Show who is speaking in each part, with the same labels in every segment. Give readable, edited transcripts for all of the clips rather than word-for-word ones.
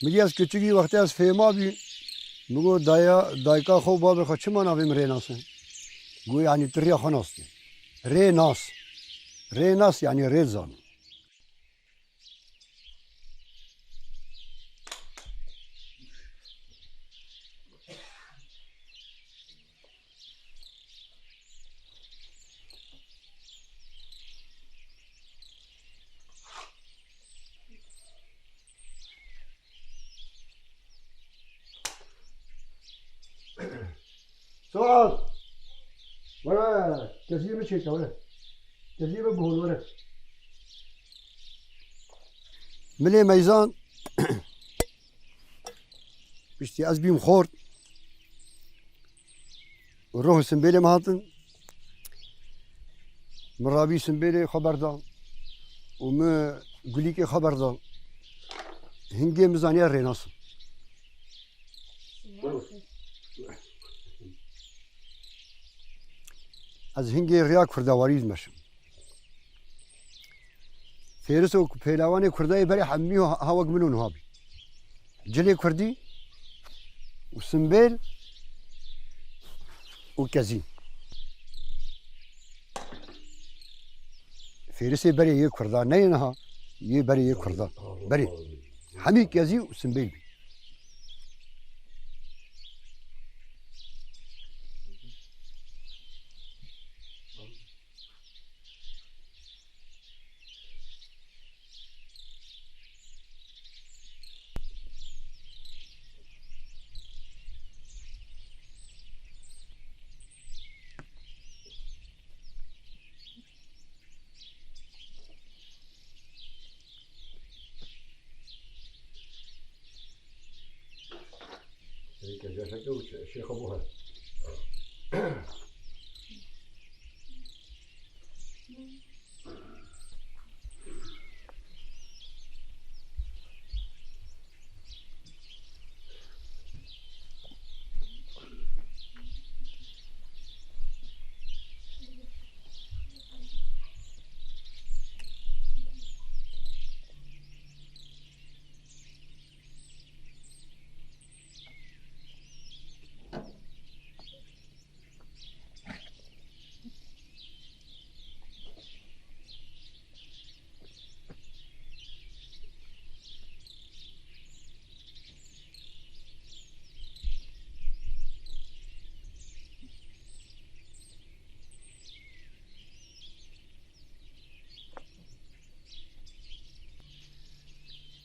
Speaker 1: میگی از کچگی وقتی از فیما بی میگو دایکا خوب بابر خود چه ما نویم ریناسن گوی یعنی تریا خناستی ریناس یعنی ریزان سؤال ولا كثير مش هيك ولا كثير بقول ولا ملي ميزان بشتي از بيم خورد وروح سنبيلي مهاتن مرابي سنبيلي خبر دان وما قوليكي خبر دان هنجي ميزانية ريناس از هنگی ریاک فرداواریز مشم فیرس و پیلوان کردای بری حمی و هاوگ منون هابی جلی کردی و سنبیل و کزی فیرس بری یک کردان نه نه یه بری یک کردان بری حمی کزی و سنبیل بی شيخ ابوها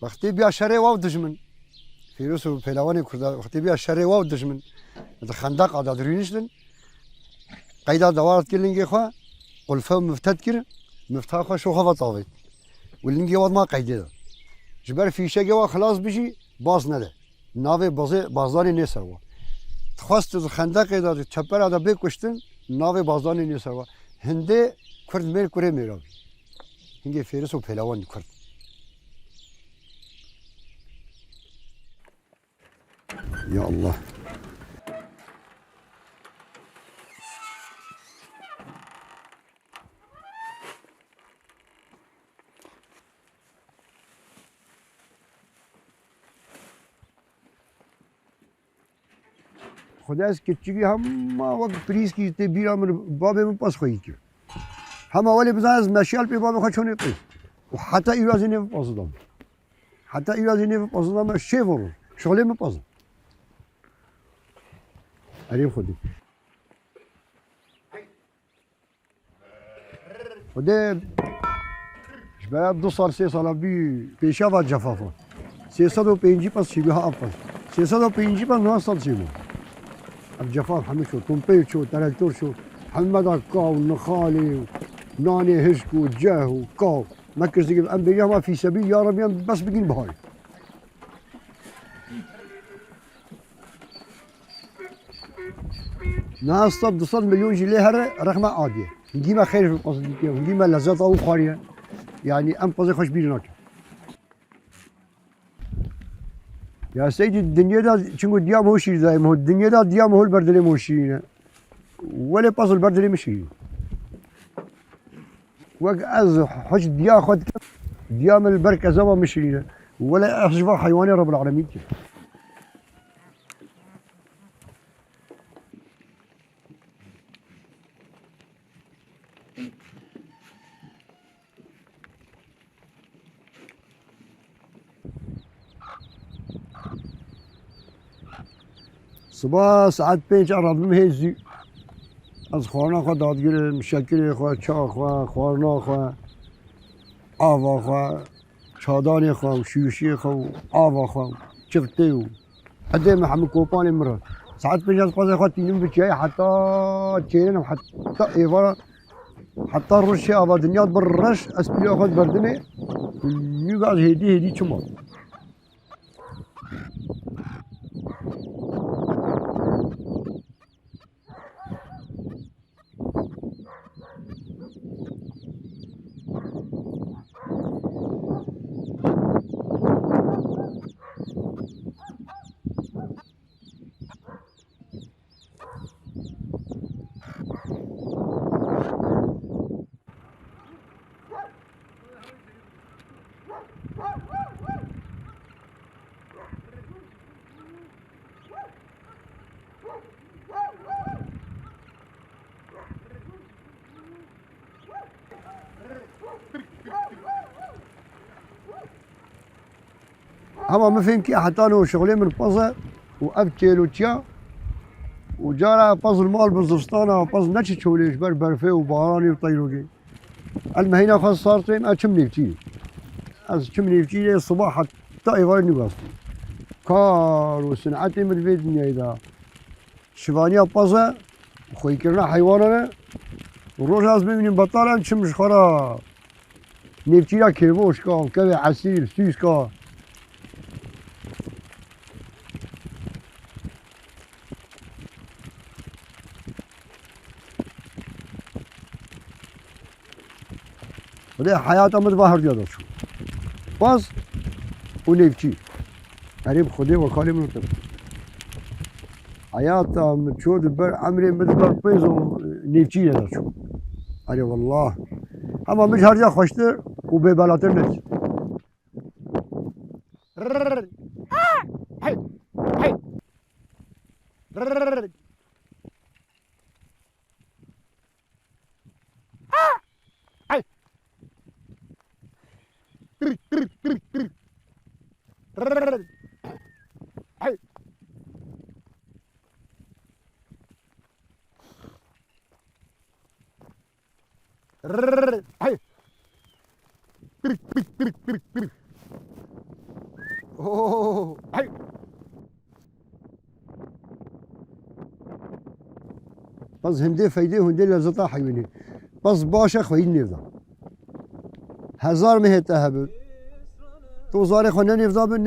Speaker 1: وقتی بیا شری واو دشمن فیروس و پیلوان کرد وقتی بیا شری واو دشمن ده خندق عدد رینشتن قیدا دوارت کلینگی خوا قلفه مفتد کر مفتاح خوا شو خوا طاوید ولینگی واد ما قیده ده جبر فیشه گوا خلاص بشی باز نده ناوی بازاری نیسر وا خواست ده خندق قیدا چپر عدد بکشتن ناوی بازاری نیسر وا هنده کرد میر کره میرابی هنگی فیروس و پیلوان کرد يا الله خدا از کچگی هم وقت پریز کی تی بیرا من باب من پاس خویی کی هم اولی بزن از مشیال پی باب خود چونی پی و حتی ایرازی نمی پاسدم حتی ایرازی نمی پاسدم شی ورو شغلی می پاسدم عریم خودی خدا بعد 2 سال 3 سال بی پیشا و جفافا 305 پس چی به ها 305 پس 9 سال چی الجفاف همه شو تنطيط شو تراكتور شو حمد كاو نخالي ناني هشكو جاهو كاو مركز الانبياء ما في سبيل يا رب بس بقين بهاي ناس صد 200 مليون جنيه رقم عاديه نجيبها خير في القصد دي ونجيبها لذات او خاريه يعني ام قصدي خوش بينك يا سيدي الدنيا دا شنو ديام هو شيء زي ما هو الدنيا دا ديام هو البردلي مو شيء ولا باصل البردلي مشي وق از حج ديا خد ديام البركه زما مشي ولا أشبه حيواني رب العالمين. صباح ساعت 5 رادم هزی از خورنا خود دادگیر مشکلی خود چا خود خورنا خود آوا خود چادانی خود شیوشی خود آوا خود چفته و حتی محمد کوپانی مرد ساعت 5 از پاس خود تینم بچه حتی چیرن حتی ایوارا حتی رشی آوا دنیا برش اسپلی خود بردمه نیگاز هدی چما اما ما فهم كي حتى انا شغلي من بازا وابكي وتيا وجارة باز المال بزستانا باز نتش شغليش برفي وباراني وطيروقي المهينة خاص صارت ما تشمني بتي از تشمني بتي الصباح حتى ايوار نقاس كار وصنعتي من في الدنيا اذا شفانيا بازا خوي كرنا حيواننا وروج از ببینیم بطالا چمش خورا نفتي لا كيفوش كا كبي عسير سوس كا وده حياته متظاهر جدا شو باز ونفتي قريب خدي وكالي من طب حياته متشود بر عمري مدبر بيزو نفتي هذا شو أري والله اما مش هرجع خوشتر وببلاتر نفسي بس هندي فايدة هندي لزتا حيواني بس باشا خوين نفدا هزار مهت هبل تو زاري خونه نفدا بن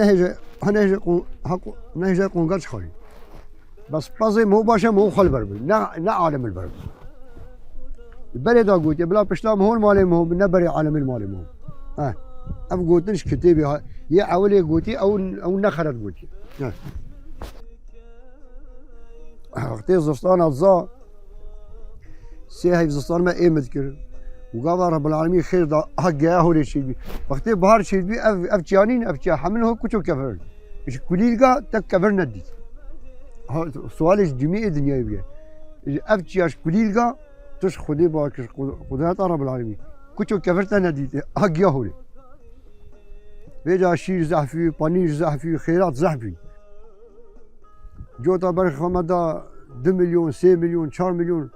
Speaker 1: نهجة قنقرش خوري بس مو باشا مو خل بربل نا عالم البربل البري دا قوتي بلا بشلام هون مالي مهم نبري عالم المالي مهم اف قوتنش كتابي يا اولي قوتي او نخرت قوتي وقتی زستان ازا سه زستان ما ایمد کرد و قال رب العالمين خير دا حقه هو شيء وقتی بهار شيء بي اف جانين اف حمله كوچو كفر مش كليلقا تك كفر ندي سؤال جميع الدنيا بيه اف جاش كليلقا تش خدي باك قدرات رب العالمين كوچو كفرت ندي حقه هو بيجا شير زحفي بانير زحفي خيرات زحفي جوتا برخ مدا 2 مليون 3 مليون 4 مليون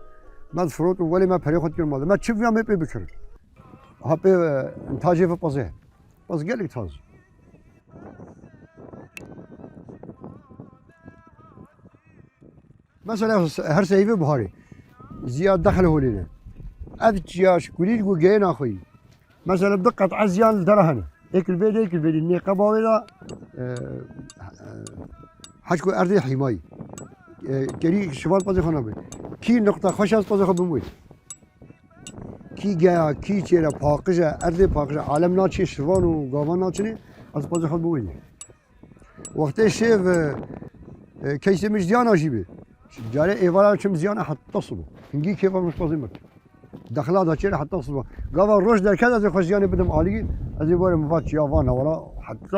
Speaker 1: ما فروت ولا ما فريخت كل ما تشوف يا ما بكر هابي انتاجي في بازه بس قال لك تاز مثلا هر سيفي بهاري زياد دخل هولينا ادجياش كليل وجينا اخوي مثلا بدقه عزيان درهنا هيك البيت النقابه ولا حشكو ارضي حماي كري شمال بازي خنا بي كي نقطه خوش از بازي خبموي كي جا كي چيرا پاقجه ارضي پاقجه عالم ناچي شوان و گاوان ناچني از بازي خبموي وقت شيف كيس مش زيان اجيبه جاري ايوالا چم زيان حتى تصلو هنجي كيف مش بازي مر دخلها دا چیره حتی صبح قاوا روش در کد از خوشیانی بدم عالی از این بار مفاد چیاوان ولا حتی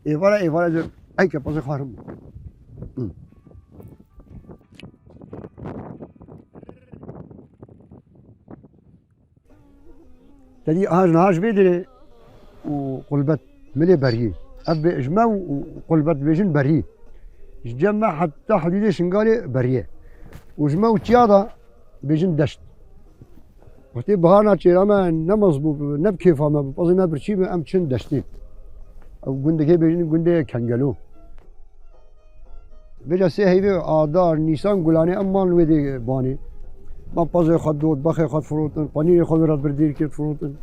Speaker 1: ایوارا ای که پس خواهرم تدي هاج بيدري وقلبت ملي بري اب اجماع وقلبت بيجن بري جمع حتى حديد شنقالي بريه وجمع وتياضا بيجن دشت وقتي بهارنا تشيراما نمزبو نبكي فما بقصي ما برشي ام تشن دشتي او قندكي بيجن قندي كنجلو بيجا سيهيبي آدار نيسان قلاني امان ويدي باني ما بازي خد دود بخي خد فروتن بانيري خد راد بردير كيت فروتن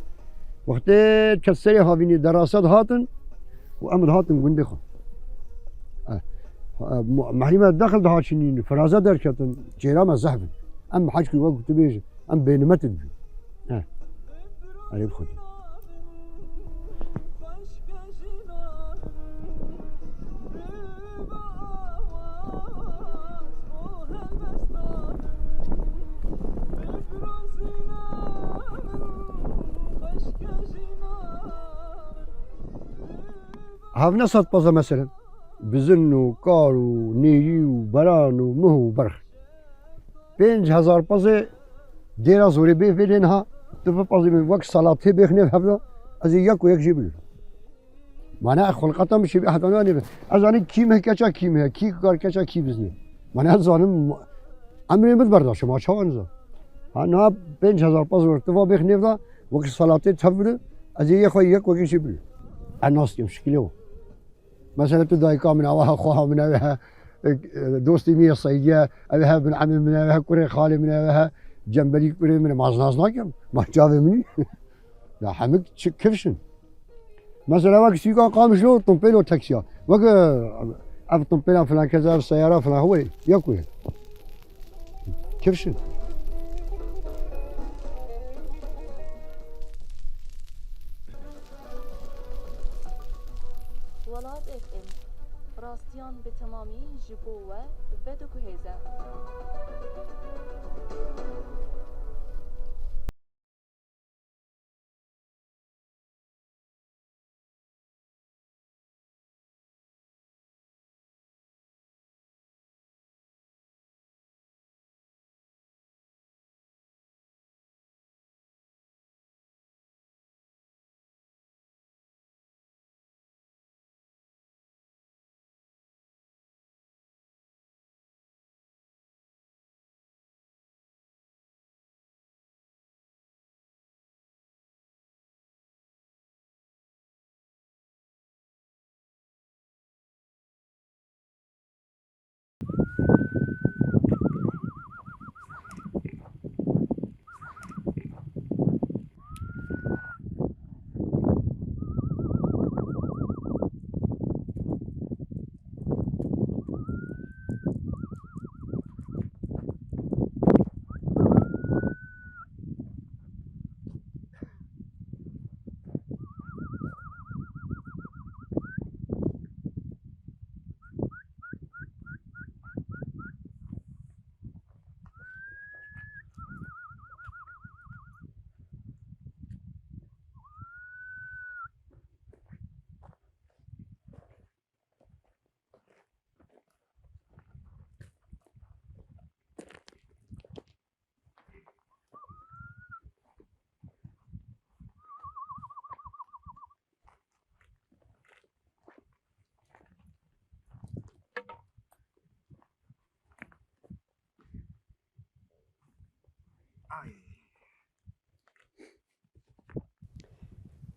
Speaker 1: وقتي كسري هافيني دراسات هاتن وامد هاتن قندي خد محرمة دخل ده هاتشنين فرازة دركتن جيراما زهبن ام حاجكي وقت بيجي ام بينمتن علي بخدي هاف نصد بازا مثلا بزن وكار ونيجي وبران ومهو وبرخ 5000 بازا ديرا زوري بيه بينها تبقى بازا من وقت صلاة بيخني بحفظه ازي يك ويك جيبل معناها خلقتها مش بأحد أنا أزاني كيم هي كذا كيم هي كي كار كذا كي بزني معناها زانم عمري متبرداش ما شو أنزل أنا 5000 بازا تبقى بيخني بحفظه وقت صلاة تحفظه ازي يك ويك جيبل الناس مشكلة مثلا تدعي كامل أوها أخوها من أوها دوستي مية صيدية أوها بن عمي من أوها كوري خالي من أوها جنبلي كوري من مازناز ناكم ما جابي مني لا حمك كيفشن مثلا وقت سيكا قام شلو طنبيلو تاكسيا وقت أب طنبيلا فلان كذا السيارة فلان هو ياكوي كيفشن
Speaker 2: ولاد اف ام راستیان به تمامی جبوه و دکوهیزه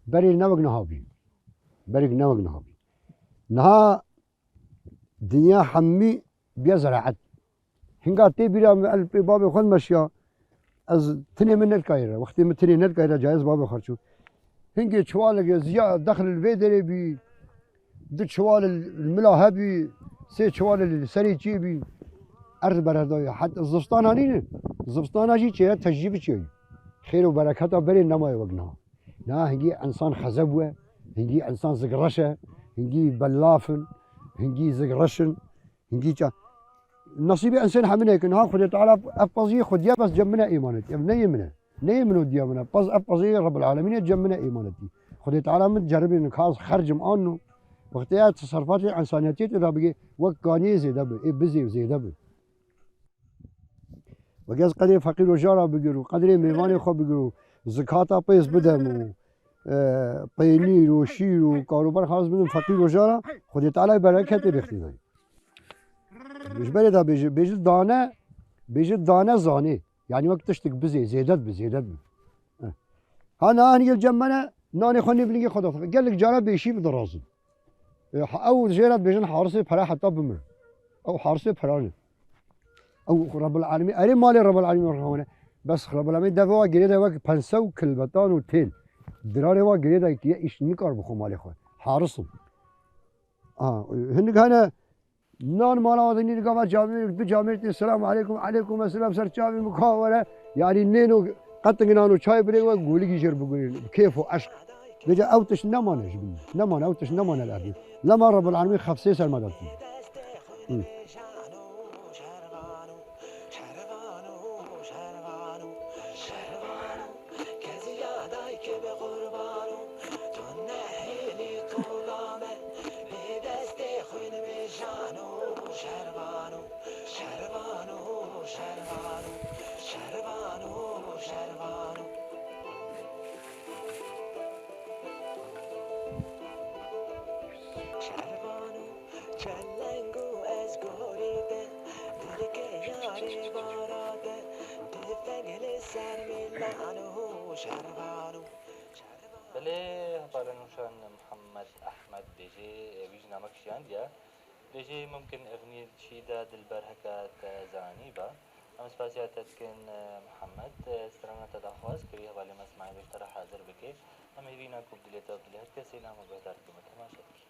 Speaker 1: بري نوق نهابي بري نوق نهابي نها دنيا حمي بيزرعت هنگا تي بيرا البي بابي خون مشيا از تني من الكايرة وقت من تني من الكايرة جايز بابي خرشو هنگي شوال زيا دخل الفيدري بي دو شوال الملا هبي سي شوال السري جيبي ارض بردايا حتى الزبستان هنين الزبستان هجي چه تجيب چه خير وبركاته بري نما وقنها لا هنجي انسان خزبوه هنجي انسان زقرشه هنجي بلافن هنجي زقرشن هنجي نصيب انسان همین هیکن ها خود تعالی افضی خودیا بس جمنا ایمانتی ام نیمنه دیا منه پس افضی رب العالمین جمنا ایمانتی خود تعالی من جرب نکاس خرجم آنو وقتی تصرفات انسانیتی را بگی وقت کانی زیاده به بزی زیاده به وگه از قدر فقیر و جارا بگیرو قدر میوان خواب بگیرو زکاتا پیس بدم و پینیر و شیر و کاروبار خاص بدم فقیر و جارا خود تعالی برکت ریختی داری مش بله دا بیجی دانه زانه یعنی وقتش تک بزی زیادت ها نه هنگل جمعنا نانی خونی بلینگی خدا قال لك جارا بيشي بدرازم او جيرات بيجن حارسي فرا حتى بمر او حارسي فراني او رب العالمين اري مالي رب العالمين رحمه بس رب العالمين دفوا جريده وقت 500 كلبتان و تيل دراري وا جريده كي ايش نكار بخو مالي خو حارسم هنك انا نان مالا ودني قام جامع بجامع السلام عليكم عليكم السلام سر جامع مخاوره يعني نينو قطنانو چای بريوا گولي گيشر بگولي كيف وعشق بيجا اوتش نمانه جبنا نمانه اوتش نمانه الارض لما رب العالمين خفسي سر مدد
Speaker 3: بله بالنوشان محمد أحمد بيجي بيجي نامكشيان ديا بيجي ممكن أغنية شيدا دلبر هكا زانيبا أم سباسيات تكن محمد استرنا تدخواز كريه بالي مسمعي بيشترى حاضر بكي أم يبينا كوب دليتا بدليات كسي نام بهدار كمتا ما شدك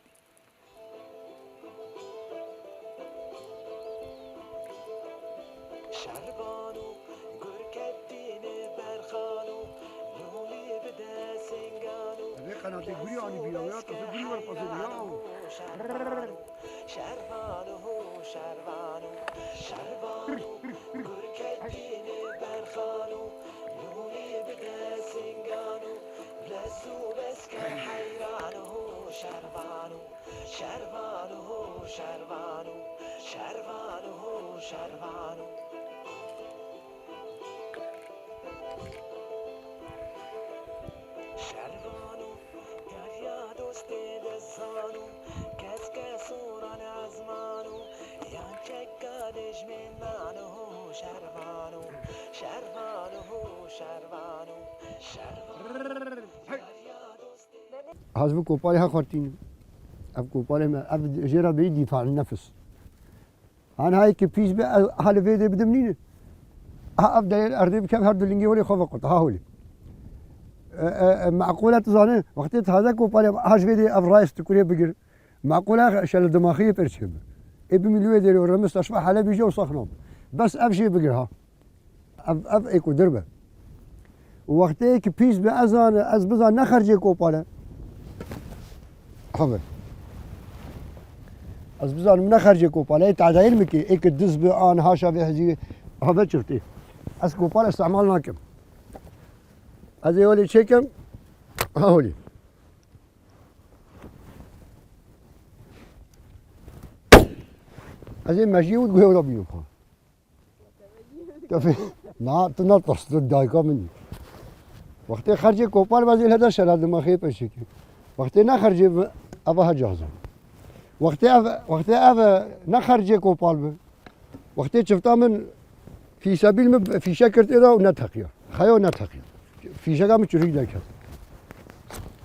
Speaker 4: شربانو گرکتین برخانو لولی بده سنگانو
Speaker 1: قناة گوری آنی بیاویات اصلا گوری ور پاسه بیاو
Speaker 4: شربانو گرکتین برخانو لولی بده سنگانو لسو بسک حیرانو شربانو شربانو دریا دوست دزانو کس کسوران ازمانو یان چکادش منانو شربانو
Speaker 1: حزب کوپالی ها خورتین اب کوپالی ما اب جرا بی دفاع عن النفس انا هاي كبيس هل فيدي بدمنين ابدا الارض بكم هرد اللي ولي خفقت ها هولي معقوله تظن وقت هذا كوبالي هاش فيدي افرايس تكوري بقر معقوله شل دماغيه برشب ابي مليون دير ورمس اشبح حلبي جو صخنوم بس ابشي بقرها اب ايكو دربه وقت كبيس بأذان از بزان نخرج كوباله خبر از بزان من نخرج كوباله تعديل مكي ايك الدز بان هاشا في هذه هذا شفتي از كوباله استعمالنا كم هذا يولي شكم هولي هذا ماشي وتقول ربي كيف ما تنطش الدايكا مني وقت خرج كوبال بازيل هذا شراد ما خيب الشكل وقت نخرج أباها جاهزة وقت أبا نخرج كوبال وقت شفتها من في سبيل في شكل إذا ونتحقيا خيو نتحقيا في شكل من شريك ذاك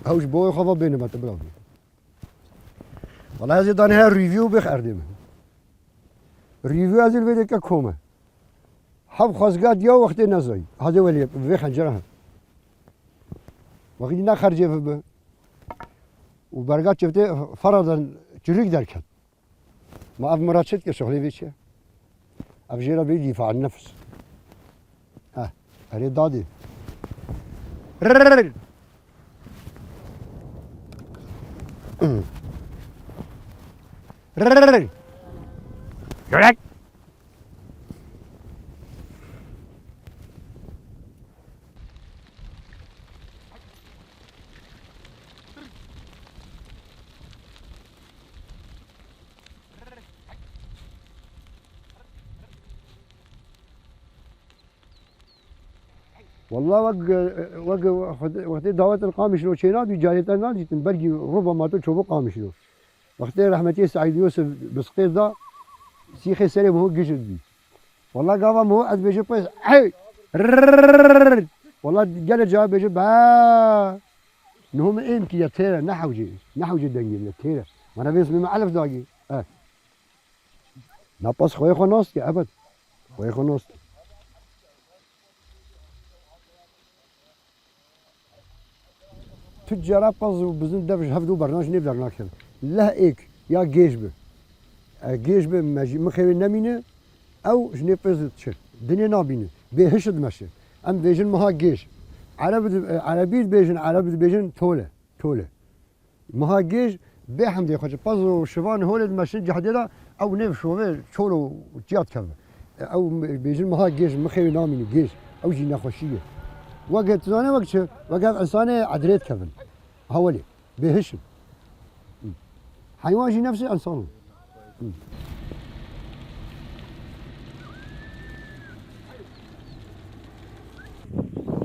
Speaker 1: هوش بوي خفا بينه ما تبلاغي والله هذه دانها ريفيو بخردمه ريفيو هذه الفيديو ككومه حب خزقات يا وقت نزاي هذا ولي في خنجرها وقتی نخرجه به وبرگات شفته فرضاً چریک درکد ما اف مراد شد که شغلی بیچه اف جیرا بی دفاع النفس اري دادي والله وقت دعوت القامش لو شيناد وجاريت النادي تنبرجي ربما تشوفوا قامش لو وقت رحمتي سعيد يوسف بسقيط ذا سيخي سليم هو جشد بي والله قام هو عاد بيجي بس حي والله قال جواب بيجي با نهم إمك يا تيرا نحوجي دنجل تيرا وانا بيسمي مع ألف داقي نبص خوي خناص يا أبد خوي خناص تجارة بز وبزن دبش هفدو برنامج نبدأ ناكل لا إيك يا جيش به مخيل نمينه أو جنيه بز تشر دنيا نابينه بهشد مشي أم بيجن مها جيش عربي بيجن تولة مها جيش بحمد يخرج بز وشوان هولد مشي جحدلا أو نيف شوفه شولو جيات كذا أو بيجن مها جيش مخيل نامينه جيش أو جينا خوشية وقت زانه وقت إنسانه عدريت كذا هولي بهشم حيوان جي نفسه إنسان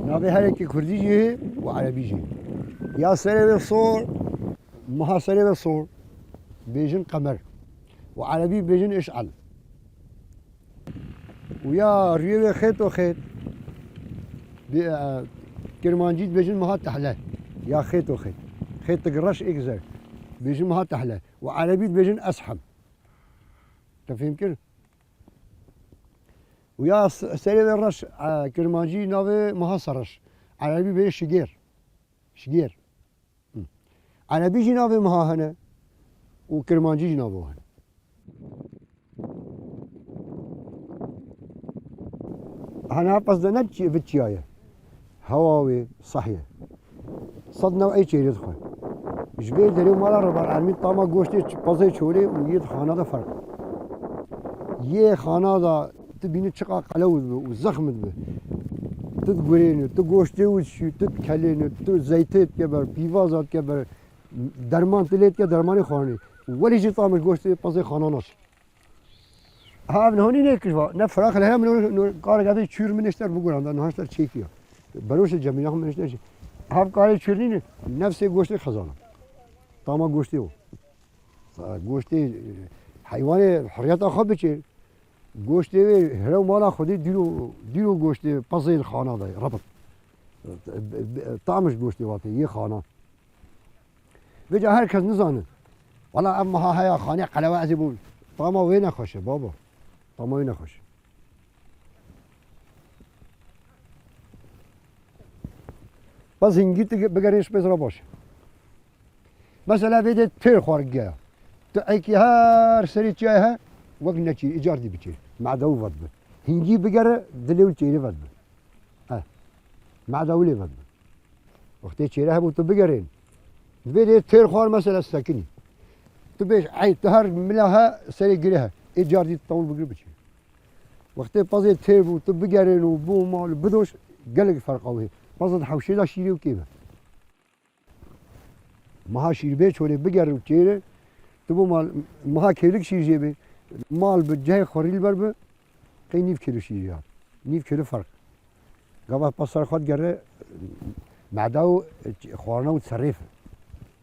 Speaker 1: نابي هلكي كردي جي وعربي جي يا سري الصور مها سري الصور بيجن قمر وعربي بيجن إشعل ويا ريوي خيط وخيط كرمانجيت بيجن مها تحلى يا خيط وخيط خيط تقرش إكزر بيجن مها تحلى وعربي بيجن أسحم تفهم كيف؟ ويا سرير الرش كرمانجي نافي مها سرش عربي بيجن شجير عربي جي نافي مها هنا وكرمانجي جي نافي هنا هنا قصدنا نتشي بتشيايه هواوي صحيح صدنا أي شيء يدخل جبير دريو مالا ربع العالمين طاما قوشتي بازي شوري ويد خانه دا فرق يه خانه دا تبيني تشقا قلوز وزخمت به تدقرينو تقوشتي وشي تتكلينو تزيتيت كبر بيوازات كبر درمان تليت كدرماني خاني ولي جي طامش قوشتي بازي خانه ناش ها من هوني نيكشوا نفراخ لها من قال قاعد يشير من اشتر بقول عندنا ناشتر تشيكيا بروش الجميع من اشتر هاف قال يشيرني نفس قوشتي خزانه طاما قوشتي هو قوشتي حيوان حريات اخذ بشي قوشتي هرو مالا خدي ديرو قوشتي بازي الخانه ده ربط طعمش قوشتي واتي يه خانه بيجا هركز نزانه والله اما هيا خانه قلوه ازبول طاما وين اخشه بابا طاما وين اخشه بس هنجيت بقريش بس رباش مثلا بدت تير خارجية تأكي هار سريت جاها وقنا شيء إيجار دي بتشيل مع دو فضل هنجي بقرا دليل شيء فضل مع دولة فضل وقت شيء بوت بقرين بدت تير خار مثلا ساكني تبيش عيد تهر ملاها سري قريها إيجار دي طول بقري بتشيل وقت بازي تير بوت بقرين وبو مال بدوش قلق فرق قوي بازد حوشي لا شيري وكيفه مها شيربيت ولا بقر وتيره تبو مال مها كيلك شير جيبي مال بجاي خوريل بربه قي نيف كيلو شير نيف كيلو فرق قبل بصر خد قرر معداو خورنا وتصرف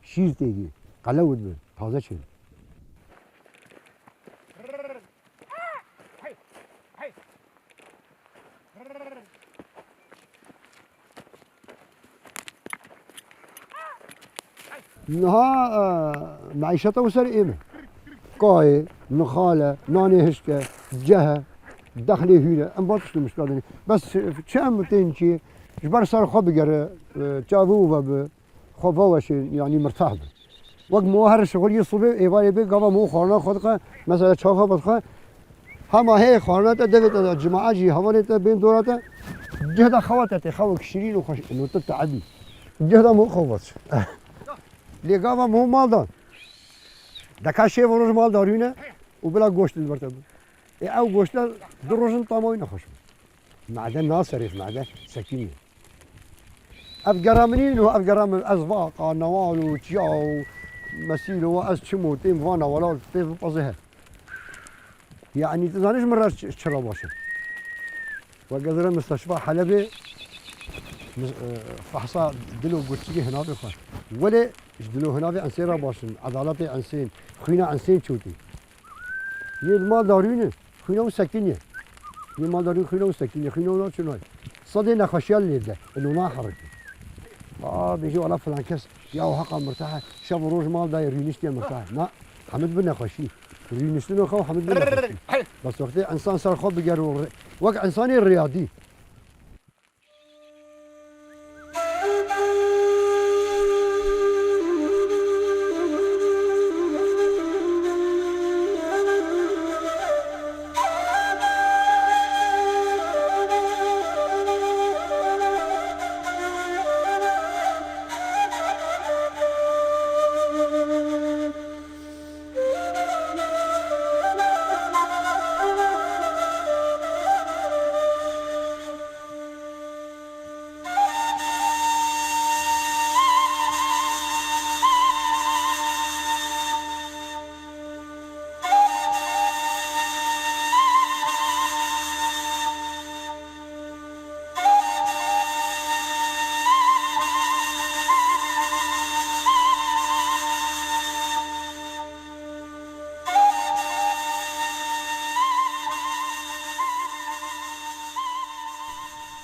Speaker 1: شير تيجي قلود به تازه شيل نها معيشته وسر إيمه قاي نخالة ناني هشكة جهة دخلي هيلة أم باتش المشكلة بس شام تنشي جبر صار خبجر جابوه بب خفاوش يعني مرتاح به وقت مو هر شغل يصبي إيوالي بي قبل مو خارنا خدقة مثلا شافها بدخل هما هي خارنا تدفت الجماعة جي هوالي بين دوراته جهة خواتته خوك شيرين وخش إنه تتعدي جهة مو خواتش لقاما مو مالدار دكا شيء ورج مالدارينه وبلا گوشت البرتب او گوشت دروجن طاموي نخوش معدن ناصريف معدن سكينه افقرامنين وافقرام ازباق نوال وتشاو مسيل واز شمو تيم فانا ولا تيف بازها يعني تزانيش مرات شرا باشه وقدر مستشفى حلبي فحصا دلو قرشي هنا بخواه ولا دلو هنا بأنسين راباشن عدالتي أنسين خوينا أنسين شوتي يد دارينه خوينا وسكينه يد دارين خوينا وسكينه خوينا ولا شنو صدي نخشيال ليده إنه ما حركه بيجوا على فلان كس يا حقا مرتاحه شاف روج مال داير يونس مرتاح لا حمد بن خشي يونس له خو حمد بن خشي بس وقت انسان صار خو بقروا وقع انساني الرياضي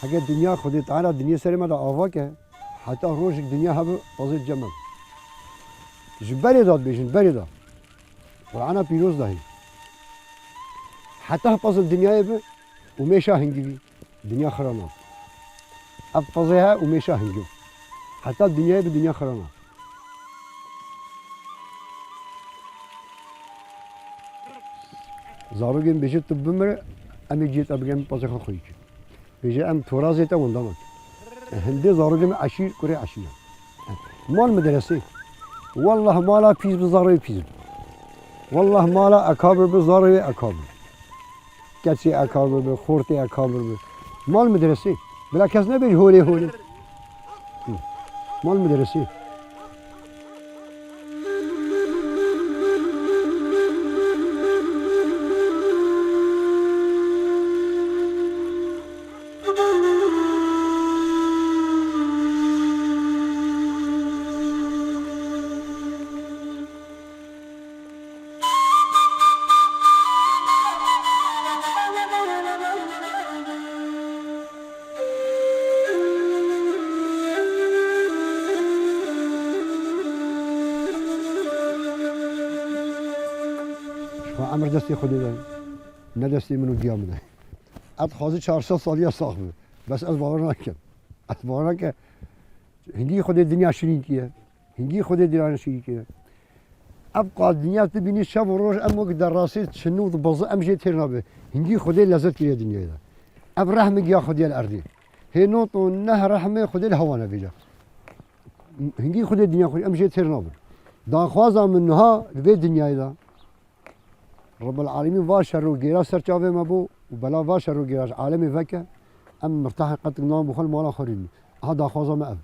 Speaker 1: اگر دنیا خودی تعالی دنیا سر ما دا آواکه حتی روز دنیا هم بازی جمع جبری داد بیشن بری داد قرآن پیروز دهی حتی پس دنیای به ومیشه هنگی دنیا خرانه اب پسها ومیشه هنگی حتی دنیای به دنیا خرانه زاروگیم بیشتر تو بمره امی جیت ابگم پسها خویی بيجي ام تورازيته وندمت هندي زارجم عشير كوري عشير مال مدرسي والله ما لا بيز بزاري بيز والله ما لا اكابر بزاري اكابر كاتسي اكابر بخورتي اكابر مال مدرسي بلا كاس نبي هولي هولي مال مدرسي عمر دستی خودی دارم نه دستی منو گیاه میده اد خواهد 400 سالی صاحبه بس از باور نکن از باور نکن هنگی خود دنیا شریکیه هنگی خود دنیا شریکیه ابقى دنیا تبینی شب و روز اما در راستی شنو بازه امجی ترنابه هنگی خود لذت کیه دنیا ده اب رحم گیا خودی الارضی هنوت و نه رحم خودی الهوا نبیجا هنگی خود دنیا خود امجی ترنابه دا خوازم منها به دنیا ده رب العالمين واشر وجيرا سرچاوي مبو وبلا واشر وجيرا عالمي فكا ام مرتاح قد نام بخل مالا خورين هذا خوازه ما